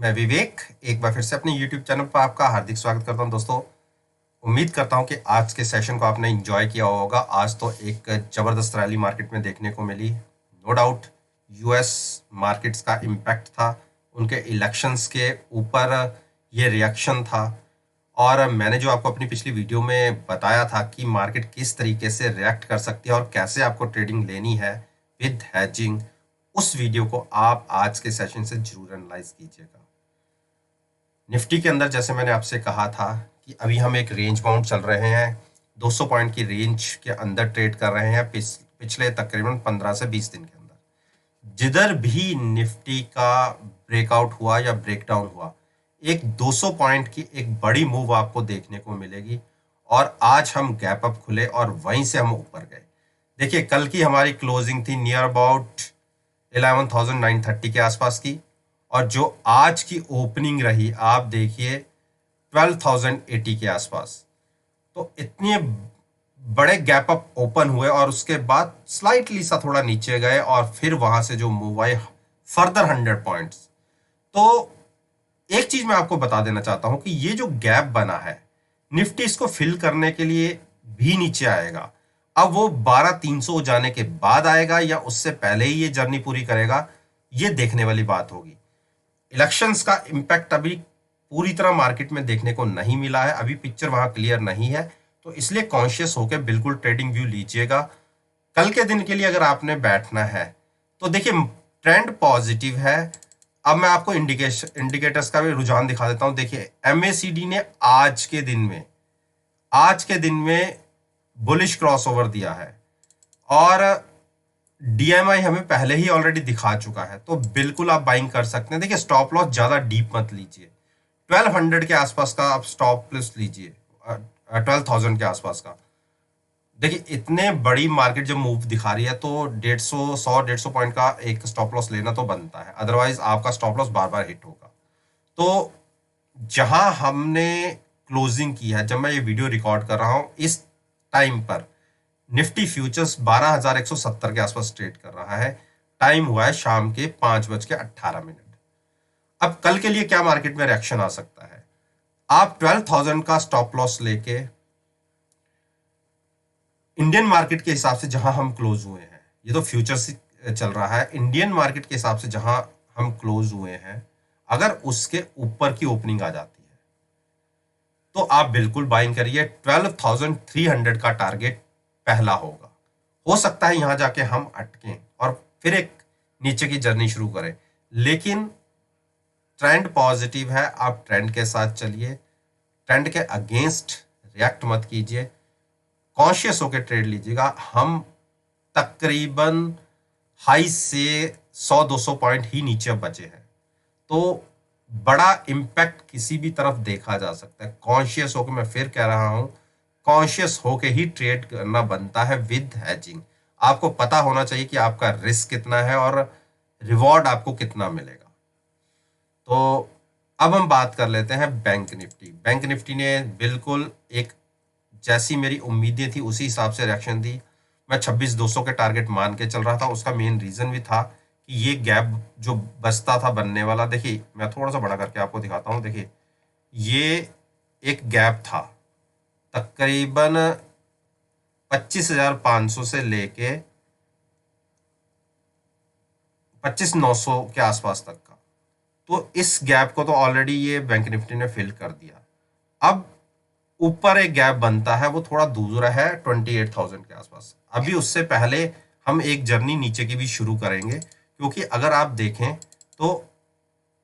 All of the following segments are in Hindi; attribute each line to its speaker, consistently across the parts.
Speaker 1: मैं विवेक एक बार फिर से अपने YouTube चैनल पर आपका हार्दिक स्वागत करता हूं दोस्तों। उम्मीद करता हूं कि आज के सेशन को आपने एंजॉय किया होगा। आज तो एक ज़बरदस्त रैली मार्केट में देखने को मिली। नो डाउट यूएस मार्केट्स का इम्पैक्ट था, उनके इलेक्शंस के ऊपर ये रिएक्शन था। और मैंने जो आपको अपनी पिछली वीडियो में बताया था कि मार्केट किस तरीके से रिएक्ट कर सकती है और कैसे आपको ट्रेडिंग लेनी है विद हैजिंग, उस वीडियो को आप आज के सेशन से जरूर एनालाइज कीजिएगा। निफ्टी के अंदर जैसे मैंने आपसे कहा था कि अभी हम एक रेंज बाउंड चल रहे हैं, 200 पॉइंट की रेंज के अंदर ट्रेड कर रहे हैं पिछले तकरीबन 15 से 20 दिन के अंदर। जिधर भी निफ्टी का ब्रेकआउट हुआ या ब्रेकडाउन हुआ, एक 200 पॉइंट की एक बड़ी मूव आपको देखने को मिलेगी। और आज हम गैप अप खुले और वहीं से हम ऊपर गए। देखिए, कल की हमारी क्लोजिंग थी नियर अबाउट 11,930 के आसपास की, और जो आज की ओपनिंग रही आप देखिए 12,080 के आसपास। तो इतने बड़े गैप अप ओपन हुए और उसके बाद स्लाइटली सा थोड़ा नीचे गए और फिर वहां से जो मूव आए फर्दर 100 पॉइंट्स। तो एक चीज मैं आपको बता देना चाहता हूं कि ये जो गैप बना है, निफ्टी इसको फिल करने के लिए भी नीचे आएगा। अब वो 12,300 जाने के बाद आएगा या उससे पहले ही ये जर्नी पूरी करेगा, ये देखने वाली बात होगी। इलेक्शंस का इम्पैक्ट अभी पूरी तरह मार्केट में देखने को नहीं मिला है, अभी पिक्चर वहां क्लियर नहीं है। तो इसलिए कॉन्शियस होकर बिल्कुल ट्रेडिंग व्यू लीजिएगा। कल के दिन के लिए अगर आपने बैठना है तो देखिए, ट्रेंड पॉजिटिव है। अब मैं आपको इंडिकेटर्स का भी रुझान दिखा देता हूं। देखिए, एमएसीडी ने आज के दिन में बुलिश क्रॉसओवर दिया है और डीएमआई हमें पहले ही ऑलरेडी दिखा चुका है, तो बिल्कुल आप बाइंग कर सकते हैं। देखिए, स्टॉप लॉस ज्यादा डीप मत लीजिए, 1200 के आसपास का आप स्टॉप लॉस लीजिए, 12,000 के आसपास का। देखिए, इतने बड़ी मार्केट जब मूव दिखा रही है तो 150 पॉइंट का एक स्टॉप लॉस लेना तो बनता है, अदरवाइज आपका स्टॉप लॉस बार बार हिट होगा। तो जहां हमने क्लोजिंग की है, जब मैं ये वीडियो रिकॉर्ड कर रहा हूं इस टाइम पर, निफ्टी फ्यूचर्स 12,170 के आसपास ट्रेड कर रहा है। टाइम हुआ है शाम के 5:18। अब कल के लिए क्या मार्केट में रिएक्शन आ सकता है? आप 12,000 का स्टॉप लॉस लेके इंडियन मार्केट के हिसाब से जहां हम क्लोज हुए हैं, ये तो फ्यूचर्स चल रहा है, इंडियन मार्केट के हिसाब से जहां हम क्लोज हुए हैं, अगर उसके ऊपर की ओपनिंग आ जाती है तो आप बिल्कुल बाइंग करिए। 12,300 का टारगेट पहला होगा। हो सकता है यहां जाके हम अटकें और फिर एक नीचे की जर्नी शुरू करें, लेकिन ट्रेंड पॉजिटिव है, आप ट्रेंड के साथ चलिए, ट्रेंड के अगेंस्ट रिएक्ट मत कीजिए, कॉन्शियस होकर ट्रेड लीजिएगा। हम तकरीबन हाई से 100-200 पॉइंट ही नीचे बचे हैं, तो बड़ा इम्पैक्ट किसी भी तरफ देखा जा सकता है। कॉन्शियस होकर, मैं फिर कह रहा हूं, कॉन्शियस होकर ही ट्रेड करना बनता है विद हैजिंग। आपको पता होना चाहिए कि आपका रिस्क कितना है और रिवॉर्ड आपको कितना मिलेगा। तो अब हम बात कर लेते हैं बैंक निफ्टी। बैंक निफ्टी ने बिल्कुल एक, जैसी मेरी उम्मीदें थी उसी हिसाब से रिएक्शन दी। मैं 26,200 के टारगेट मान के चल रहा था। उसका मेन रीजन भी था कि ये गैप जो बचता था बनने वाला, देखिए मैं थोड़ा सा बड़ा करके आपको दिखाता हूँ। देखिए, ये एक गैप था तकरीबन 25,500 से लेके 25,900 के आसपास तक का। तो इस गैप को तो ऑलरेडी ये बैंक निफ्टी ने फिल कर दिया। अब ऊपर एक गैप बनता है, वो थोड़ा दूर है 28,000 के आसपास। अभी उससे पहले हम एक जर्नी नीचे की भी शुरू करेंगे, क्योंकि अगर आप देखें तो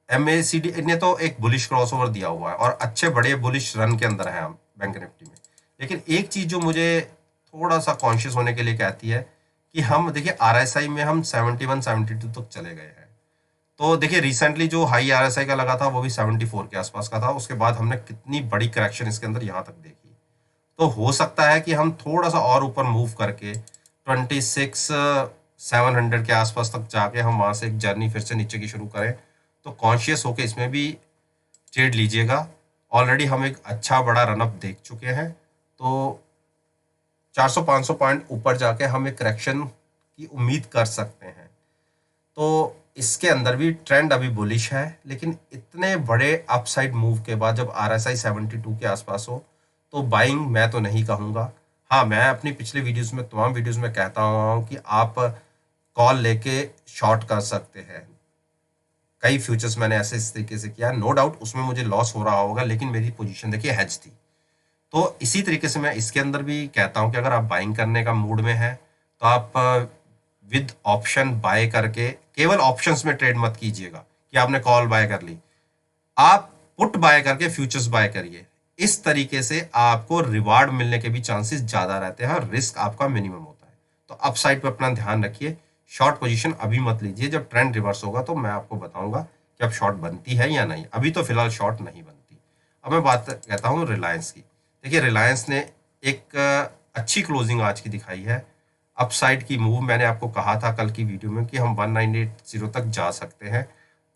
Speaker 1: एमएसीडी ने तो एक बुलिश क्रॉसओवर दिया हुआ है और अच्छे बड़े बुलिश रन के अंदर है हम बैंक निफ्टी में। लेकिन एक चीज जो मुझे थोड़ा सा कॉन्शियस होने के लिए कहती है कि हम देखिए आरएसआई में हम 71 72 तक चले गए हैं। तो देखिए, रिसेंटली जो हाई आरएसआई का लगा था वो भी 74 के आसपास का था। उसके बाद हमने कितनी बड़ी करेक्शन इसके अंदर यहां तक देखी। तो हो सकता है कि हम थोड़ा सा और ऊपर मूव करके 26,700 के आसपास तक जाके हम वहां से एक जर्नी फिर से नीचे की शुरू करें। तो कॉन्शियस होके इसमें भी ट्रेड लीजिएगा। ऑलरेडी हम एक अच्छा बड़ा रनअप देख चुके हैं, तो 400-500 पॉइंट ऊपर जाके हम एक करेक्शन की उम्मीद कर सकते हैं। तो इसके अंदर भी ट्रेंड अभी बुलिश है, लेकिन इतने बड़े अपसाइड मूव के बाद जब RSI 72 के आसपास हो तो बाइंग मैं तो नहीं कहूँगा। हाँ, मैं अपनी पिछले वीडियोस में, तमाम वीडियोस में कहता हुआ हूँ कि आप कॉल लेके शॉर्ट कर सकते हैं। कई फ्यूचर्स मैंने ऐसे इस तरीके से किया, नो डाउट उसमें मुझे लॉस हो रहा होगा, लेकिन मेरी पोजीशन देखिए हेज थी। तो इसी तरीके से मैं इसके अंदर भी कहता हूं कि अगर आप बाइंग करने का मूड में हैं तो आप विद ऑप्शन बाय करके, केवल ऑप्शंस में ट्रेड मत कीजिएगा कि आपने कॉल बाय कर ली, आप पुट बाय करके फ्यूचर्स बाय करिए। इस तरीके से आपको रिवार्ड मिलने के भी चांसेस ज्यादा रहते हैं और रिस्क आपका मिनिमम होता है। तो अपसाइड पे अपना ध्यान रखिए, शॉर्ट पोजीशन अभी मत लीजिए, जब ट्रेंड रिवर्स होगा तो मैं आपको बताऊंगा कि अब शॉर्ट बनती है या नहीं। अभी तो फिलहाल शॉर्ट नहीं बनती। अब मैं बात कहता हूँ रिलायंस की। देखिए, रिलायंस ने एक अच्छी क्लोजिंग आज की दिखाई है। अपसाइड की मूव मैंने आपको कहा था कल की वीडियो में कि हम 1980 तक जा सकते हैं।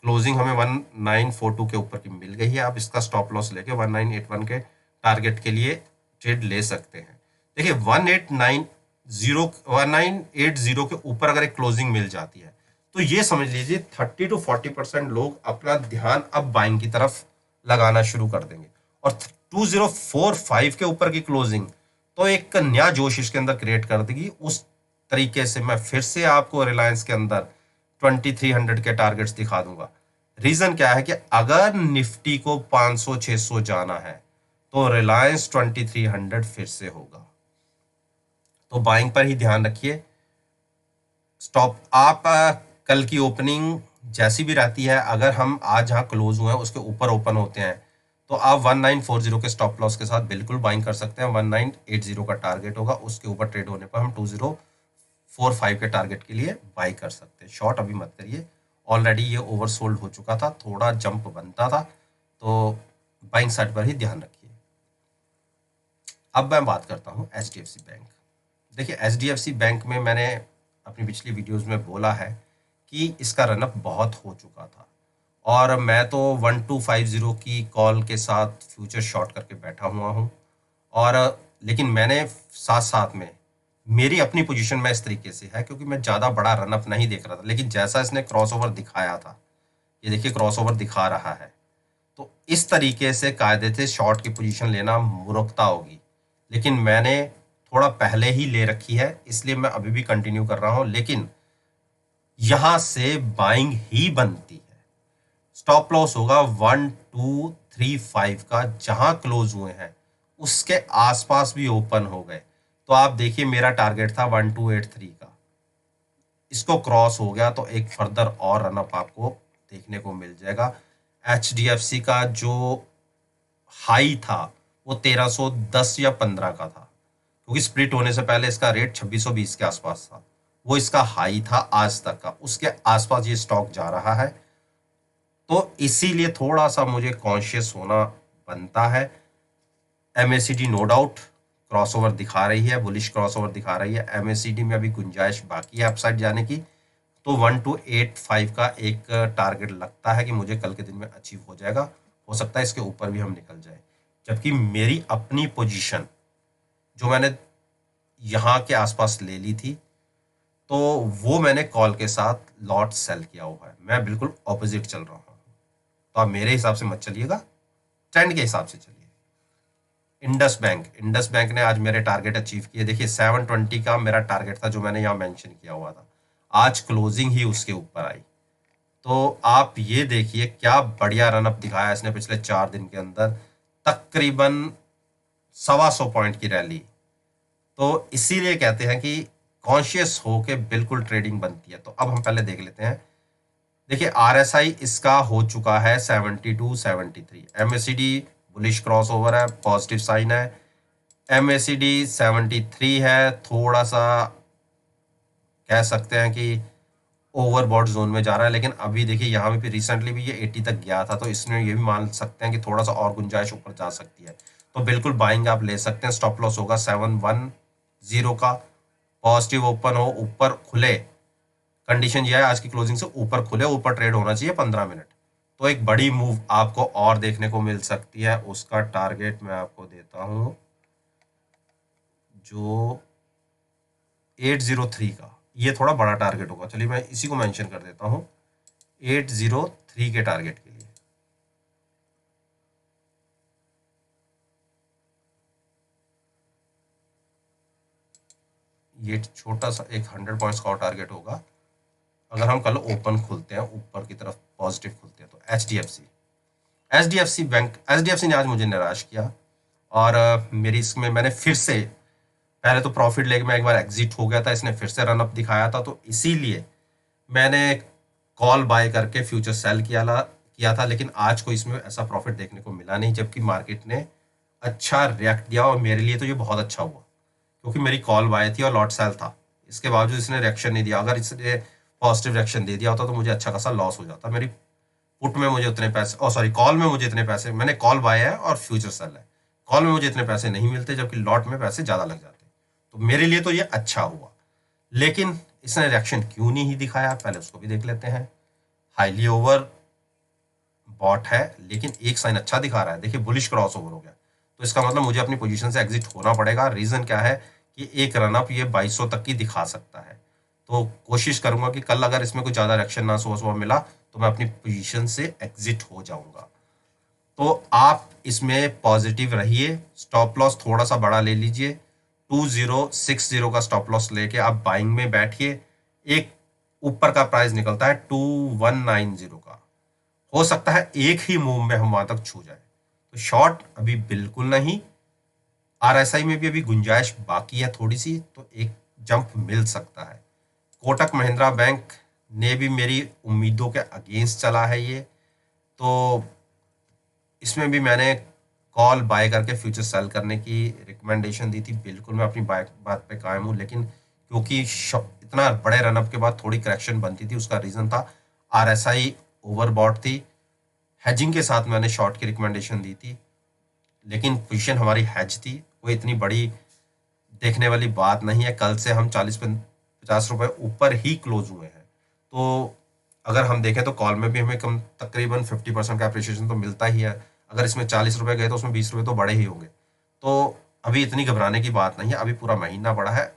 Speaker 1: क्लोजिंग हमें 1942 के ऊपर की मिल गई है। आप इसका स्टॉप लॉस लेके 1981 के टारगेट के लिए ट्रेड ले सकते हैं। देखिए, 1980 के ऊपर अगर एक क्लोजिंग मिल जाती है तो ये समझ लीजिए 30 to 40% लोग अपना ध्यान अब बाइंग की तरफ लगाना शुरू कर देंगे। और 2045 के ऊपर की क्लोजिंग तो एक नया जोश इसके अंदर क्रिएट कर देगी। उस तरीके से मैं फिर से आपको रिलायंस के अंदर 2300 के टारगेट्स दिखा दूंगा। रीजन क्या है कि अगर निफ्टी को 500-600 जाना है तो रिलायंस 2300 फिर से होगा। तो बाइंग पर ही ध्यान रखिए। स्टॉप आप कल की ओपनिंग जैसी भी रहती है, अगर हम आज जहां क्लोज हुए हैं उसके ऊपर ओपन होते हैं तो आप 1940 के स्टॉप लॉस के साथ बिल्कुल बाइंग कर सकते हैं। 1980 का टारगेट होगा, उसके ऊपर ट्रेड होने पर हम 2045 के टारगेट के लिए बाई कर सकते हैं। शॉर्ट अभी मत करिए, ऑलरेडी ये ओवरसोल्ड हो चुका था, थोड़ा जंप बनता था, तो बाइंग साइड पर ही ध्यान रखिए। अब मैं बात करता हूँ HDFC बैंक। देखिए, HDFC बैंक में मैंने अपनी पिछली वीडियोस में बोला है कि इसका रनअप बहुत हो चुका था और मैं तो 1250 की कॉल के साथ फ्यूचर शॉर्ट करके बैठा हुआ हूँ। और लेकिन मैंने साथ साथ में मेरी अपनी पोजीशन में इस तरीके से है क्योंकि मैं ज़्यादा बड़ा रनअप नहीं देख रहा था, लेकिन जैसा इसने क्रॉसओवर दिखाया था, ये देखिए क्रॉसओवर दिखा रहा है, तो इस तरीके से कायदे से शॉर्ट की पोजीशन लेना मूर्खता होगी। लेकिन मैंने थोड़ा पहले ही ले रखी है, इसलिए मैं अभी भी कंटिन्यू कर रहा हूं। लेकिन यहां से बाइंग ही बनती है। स्टॉप लॉस होगा 1235 का, जहां क्लोज हुए हैं उसके आसपास भी ओपन हो गए तो आप देखिए मेरा टारगेट था 1283 का, इसको क्रॉस हो गया तो एक फर्दर और रनअप आपको देखने को मिल जाएगा। HDFC का जो हाई था वो 1310 या 15 का था, क्योंकि स्प्लिट होने से पहले इसका रेट 2620 के आसपास था। वो इसका हाई था आज तक का, उसके आसपास ये स्टॉक जा रहा है। तो इसीलिए थोड़ा सा मुझे कॉन्शियस होना बनता है। MACD नो डाउट क्रॉसओवर दिखा रही है, बुलिश क्रॉसओवर दिखा रही है। MACD में अभी गुंजाइश बाकी है अपसाइड जाने की। तो 1285 का एक टारगेट लगता है कि मुझे कल के दिन में अचीव हो जाएगा। हो सकता है इसके ऊपर भी हम निकल जाए। जबकि मेरी अपनी पोजीशन जो मैंने यहाँ के आसपास ले ली थी, तो वो मैंने कॉल के साथ लॉट सेल किया हुआ है। मैं बिल्कुल ऑपोजिट चल रहा हूँ। तो आप मेरे हिसाब से मत चलिएगा, ट्रेंड के हिसाब से चलिए। इंडस बैंक ने आज मेरे टारगेट अचीव किए। देखिए, 720 का मेरा टारगेट था जो मैंने यहाँ मेंशन किया हुआ था, आज क्लोजिंग ही उसके ऊपर आई। तो आप ये देखिए क्या बढ़िया रनअप दिखाया इसने पिछले 4 दिन के अंदर, तकरीबन 125 पॉइंट की रैली। तो इसीलिए कहते हैं कि कॉन्शियस होके बिल्कुल ट्रेडिंग बनती है। तो अब हम पहले देख लेते हैं। देखिए, RSI इसका हो चुका है 72 73। MACD बुलिश क्रॉस ओवर है, पॉजिटिव साइन है। MACD 73 है, थोड़ा सा कह सकते हैं कि ओवरबॉट जोन में जा रहा है, लेकिन अभी देखिए यहाँ पे भी रिसेंटली भी ये 80 तक गया था, तो इसमें ये भी मान सकते हैं कि थोड़ा सा और गुंजाइश ऊपर जा सकती है। तो बिल्कुल बाइंग आप ले सकते हैं। स्टॉप लॉस होगा 710 का। पॉजिटिव ओपन हो, ऊपर खुले, कंडीशन ये है आज की क्लोजिंग से ऊपर खुले, ऊपर ट्रेड होना चाहिए 15 मिनट, तो एक बड़ी मूव आपको और देखने को मिल सकती है। उसका टारगेट मैं आपको देता हूं जो 803 का, ये थोड़ा बड़ा टारगेट होगा। चलिए मैं इसी को मेंशन कर देता हूं 803 के टारगेट के लिए। ये छोटा सा एक 100 पॉइंट्स का और टारगेट होगा अगर हम कल ओपन खुलते हैं ऊपर की तरफ पॉजिटिव खुलते हैं तो। H D F C bank, H D F C ने आज मुझे निराश किया और मेरी इसमें मैंने फिर से पहले तो प्रॉफिट लेके मैं एक बार एग्जिट हो गया था, इसने फिर से रनअप दिखाया था तो इसीलिए मैंने कॉल बाय करके फ्यूचर सेल किया था। लेकिन आज को इसमें ऐसा प्रॉफिट देखने को मिला नहीं, जबकि मार्केट ने अच्छा रिएक्ट दिया और मेरे लिए तो ये बहुत अच्छा हुआ क्योंकि मेरी कॉल बाय थी और लॉट सेल था। इसके बावजूद इसने रिएक्शन नहीं दिया। अगर इसने पॉजिटिव रिएक्शन दे दिया होता तो मुझे अच्छा खासा लॉस हो जाता। मेरी पुट में मुझे उतने पैसे, सॉरी कॉल में मुझे इतने पैसे, मैंने कॉल बाय है और फ्यूचर सेल है, कॉल में मुझे इतने पैसे नहीं मिलते जबकि लॉट में पैसे ज़्यादा लग जाते। तो मेरे लिए तो ये अच्छा हुआ। लेकिन इसने रिएक्शन क्यों नहीं दिखाया, पहले उसको भी देख लेते हैं। हाईली ओवर बॉट है लेकिन एक साइन अच्छा दिखा रहा है, देखिए बुलिश क्रॉस ओवर हो गया, तो इसका मतलब मुझे अपनी पोजीशन से एग्जिट होना पड़ेगा। रीजन क्या है कि एक रनअप ये 2200 तक की दिखा सकता है, तो कोशिश करूंगा कि कल अगर इसमें कुछ ज्यादा रिएक्शन ना सुबह सुबह मिला तो मैं अपनी पोजीशन से एग्जिट हो जाऊंगा। तो आप इसमें पॉजिटिव रहिए, स्टॉप लॉस थोड़ा सा बड़ा ले लीजिए, 2060 का स्टॉप लॉस लेके आप बाइंग में बैठिए। एक ऊपर का प्राइस निकलता है 2190 का, हो सकता है एक ही मूव में हम वहां तक छू जाए, तो शॉर्ट अभी बिल्कुल नहीं। आरएसआई में भी अभी गुंजाइश बाकी है थोड़ी सी, तो एक जंप मिल सकता है। कोटक महिंद्रा बैंक ने भी मेरी उम्मीदों के अगेंस्ट चला है ये, तो इसमें भी मैंने कॉल बाय करके फ्यूचर सेल करने की रिकमेंडेशन दी थी। बिल्कुल मैं अपनी बात पे कायम हूँ, लेकिन क्योंकि इतना बड़े रनअप के बाद थोड़ी करेक्शन बनती थी, उसका रीजन था आरएसआई ओवरबॉट थी। हेजिंग के साथ मैंने शॉर्ट की रिकमेंडेशन दी थी, लेकिन पोजीशन हमारी हैज थी, कोई इतनी बड़ी देखने वाली बात नहीं है। कल से हम 40-50 रुपए ऊपर ही क्लोज हुए हैं, तो अगर हम देखें तो कॉल में भी हमें कम तकरीबन 50% का अप्रिशिएशन तो मिलता ही है। अगर इसमें 40 रुपए गए तो उसमें 20 रुपए तो बड़े ही होंगे, तो अभी इतनी घबराने की बात नहीं है। अभी पूरा महीना बड़ा है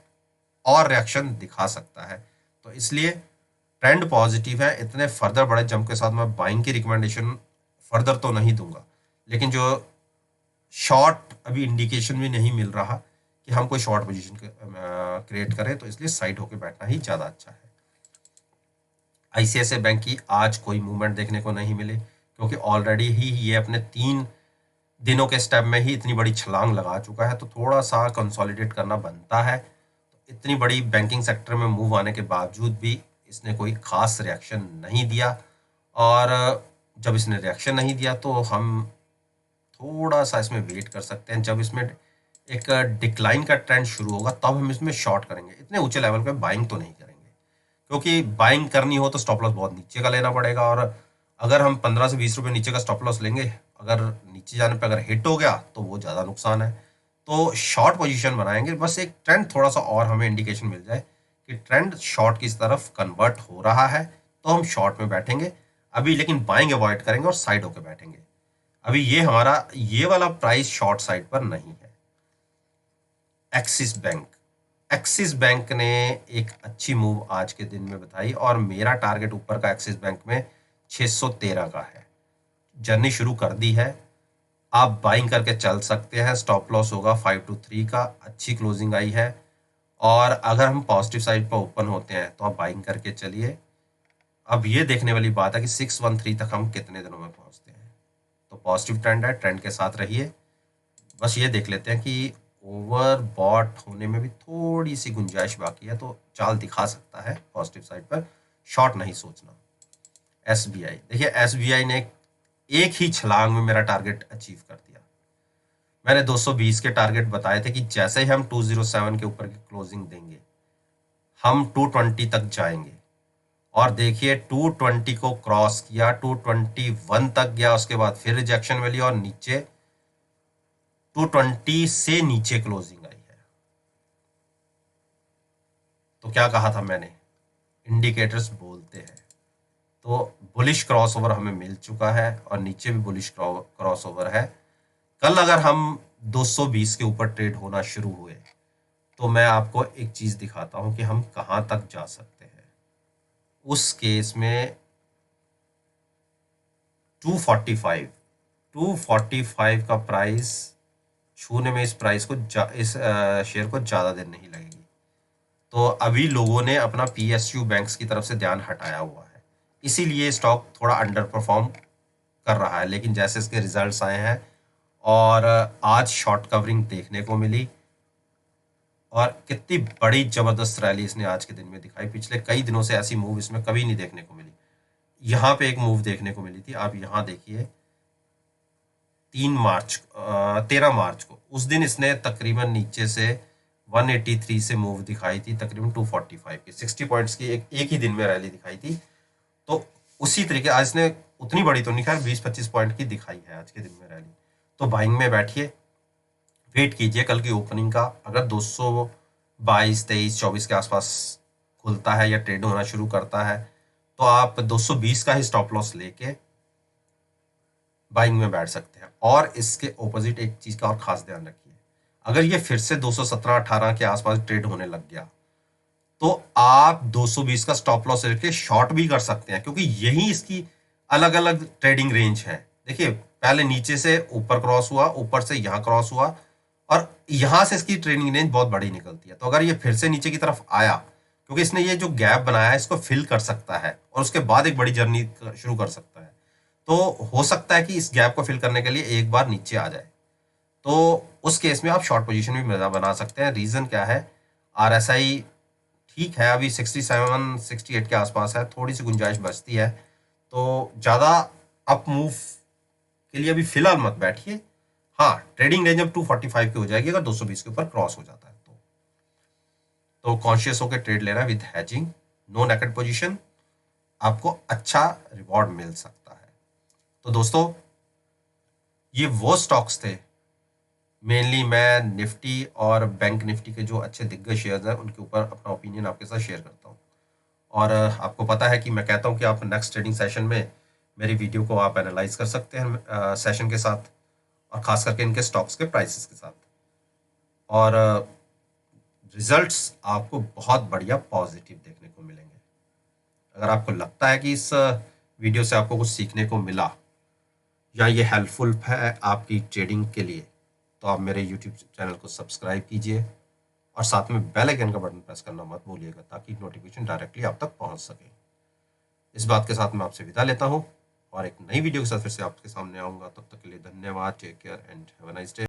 Speaker 1: और रिएक्शन दिखा सकता है, तो इसलिए ट्रेंड पॉजिटिव है। इतने फर्दर बड़े जंप के साथ मैं बाइंग की रिकमेंडेशन फर्दर तो नहीं दूंगा, लेकिन जो शॉर्ट अभी इंडिकेशन भी नहीं मिल रहा कि हम कोई शॉर्ट पोजीशन क्रिएट करें, तो इसलिए साइड होकर बैठना ही ज़्यादा अच्छा है। आईसीआईसीआई बैंक की आज कोई मूवमेंट देखने को नहीं मिली क्योंकि ऑलरेडी ही ये अपने 3 दिनों के स्टेप में ही इतनी बड़ी छलांग लगा चुका है, तो थोड़ा सा कंसोलिडेट करना बनता है। तो इतनी बड़ी बैंकिंग सेक्टर में मूव आने के बावजूद भी इसने कोई खास रिएक्शन नहीं दिया, और जब इसने रिएक्शन नहीं दिया तो हम थोड़ा सा इसमें वेट कर सकते हैं। जब इसमें एक डिक्लाइन का ट्रेंड शुरू होगा तब हम इसमें शॉर्ट करेंगे, इतने ऊंचे लेवल पे बाइंग तो नहीं करेंगे, क्योंकि बाइंग करनी हो तो स्टॉप लॉस बहुत नीचे का लेना पड़ेगा। और अगर हम 15 से 20 रुपए नीचे का स्टॉप लॉस लेंगे, अगर नीचे जाने पे अगर हिट हो गया तो वो ज़्यादा नुकसान है। तो शॉर्ट पोजीशन बनाएंगे, बस एक ट्रेंड थोड़ा सा और हमें इंडिकेशन मिल जाए कि ट्रेंड शॉर्ट की तरफ कन्वर्ट हो रहा है तो हम शॉर्ट में बैठेंगे अभी, लेकिन बाइंग अवॉइड करेंगे और साइड होकर बैठेंगे। अभी ये हमारा ये वाला प्राइस शॉर्ट साइड पर नहीं है। एक्सिस बैंक ने एक अच्छी मूव आज के दिन में बताई और मेरा टारगेट ऊपर का एक्सिस बैंक में 613 का है, जर्नी शुरू कर दी है। आप बाइंग करके चल सकते हैं, स्टॉप लॉस होगा 523 का, अच्छी क्लोजिंग आई है। और अगर हम पॉजिटिव साइड पर ओपन होते हैं तो आप बाइंग करके चलिए। अब ये देखने वाली बात है कि 613 तक हम कितने दिनों में पहुंचते हैं। तो पॉजिटिव ट्रेंड है, ट्रेंड के साथ रहिए। बस ये देख लेते हैं कि ओवर बॉट होने में भी थोड़ी सी गुंजाइश बाकी है, तो चाल दिखा सकता है पॉजिटिव साइड पर, शॉर्ट नहीं सोचना। एसबीआई, देखिए एसबीआई ने एक ही छलांग में मेरा टारगेट अचीव कर दिया। मैंने 220 के टारगेट बताए थे कि जैसे ही हम 207 के ऊपर की क्लोजिंग देंगे हम 220 तक जाएंगे, और देखिए 220 को क्रॉस किया, 221 तक गया, उसके बाद फिर रिजेक्शन मिली और नीचे 220 से नीचे क्लोजिंग आई है। तो क्या कहा था मैंने, इंडिकेटर्स बोलते हैं। तो बुलिश क्रॉसओवर हमें मिल चुका है और नीचे भी बुलिश क्रॉसओवर है। कल अगर हम 220 के ऊपर ट्रेड होना शुरू हुए तो मैं आपको एक चीज दिखाता हूं कि हम कहां तक जा सकते हैं। उस केस में 245 245 का प्राइस छूने में इस प्राइस को इस शेयर को ज़्यादा देर नहीं लगेगी। तो अभी लोगों ने अपना पीएसयू बैंक्स की तरफ से ध्यान हटाया हुआ है, इसीलिए स्टॉक थोड़ा अंडर परफॉर्म कर रहा है। लेकिन जैसे इसके रिजल्ट्स आए हैं और आज शॉर्ट कवरिंग देखने को मिली और कितनी बड़ी जबरदस्त रैली इसने आज के दिन में दिखाई। पिछले कई दिनों से ऐसी मूव इसमें कभी नहीं देखने को मिली। यहाँ पे एक मूव देखने को मिली थी, आप यहाँ देखिए 13 मार्च को। उस दिन इसने तकरीबन नीचे से 183 से मूव दिखाई थी, तकरीबन 245 की 60 पॉइंट्स की एक ही दिन में रैली दिखाई थी। तो उसी तरीके आज इसने उतनी बड़ी तो नहीं, खैर 20-25 पॉइंट की दिखाई है आज के दिन में रैली। तो बाइंग में बैठिए, वेट कीजिए कल की ओपनिंग का। अगर 222, 23, 24 के आसपास खुलता है या ट्रेड होना शुरू करता है तो आप 220 का ही स्टॉप लॉस लेके बाइंग में बैठ सकते हैं। और इसके ऑपोजिट एक चीज का और खास ध्यान रखिए, अगर ये फिर से 217-18 के आसपास ट्रेड होने लग गया तो आप 220 का स्टॉप लॉस लेके शॉर्ट भी कर सकते हैं, क्योंकि यही इसकी अलग अलग ट्रेडिंग रेंज है। देखिए पहले नीचे से ऊपर क्रॉस हुआ, ऊपर से यहाँ क्रॉस हुआ और यहाँ से इसकी ट्रेडिंग रेंज बहुत बड़ी निकलती है। तो अगर ये फिर से नीचे की तरफ आया, क्योंकि इसने ये जो गैप बनाया है इसको फिल कर सकता है और उसके बाद एक बड़ी जर्नी शुरू कर सकता है। तो हो सकता है कि इस गैप को फिल करने के लिए एक बार नीचे आ जाए, तो उस केस में आप शॉर्ट पोजीशन भी बना सकते हैं। रीजन क्या है, आरएसआई ठीक है अभी 67 68 के आसपास है, थोड़ी सी गुंजाइश बचती है। तो ज़्यादा अप मूव के लिए अभी फिलहाल मत बैठिए। हाँ, ट्रेडिंग रेंज अब 245 की हो जाएगी अगर 220 के ऊपर क्रॉस हो जाता है तो कॉन्शियस होकर ट्रेड लेना with hedging, no naked position, आपको अच्छा रिवॉर्ड मिल सकता है। तो दोस्तों ये वो स्टॉक्स थे, मेनली मैं निफ्टी और बैंक निफ्टी के जो अच्छे दिग्गज शेयर्स हैं उनके ऊपर अपना ओपिनियन आपके साथ शेयर करता हूँ। और आपको पता है कि मैं कहता हूँ कि आप नेक्स्ट ट्रेडिंग सेशन में मेरी वीडियो को आप एनालाइज कर सकते हैं सेशन के साथ, और खास करके इनके स्टॉक्स के प्राइसेस के साथ। और रिजल्ट्स आपको बहुत बढ़िया पॉजिटिव देखने को मिलेंगे। अगर आपको लगता है कि इस वीडियो से आपको कुछ सीखने को मिला या ये हेल्पफुल है आपकी ट्रेडिंग के लिए, तो आप मेरे यूट्यूब चैनल को सब्सक्राइब कीजिए और साथ में बेल आइकन का बटन प्रेस करना मत भूलिएगा, ताकि नोटिफिकेशन डायरेक्टली आप तक पहुंच सके। इस बात के साथ मैं आपसे विदा लेता हूं और एक नई वीडियो के साथ फिर से आपके सामने आऊंगा। तब तक के लिए धन्यवाद, take care and have a nice day.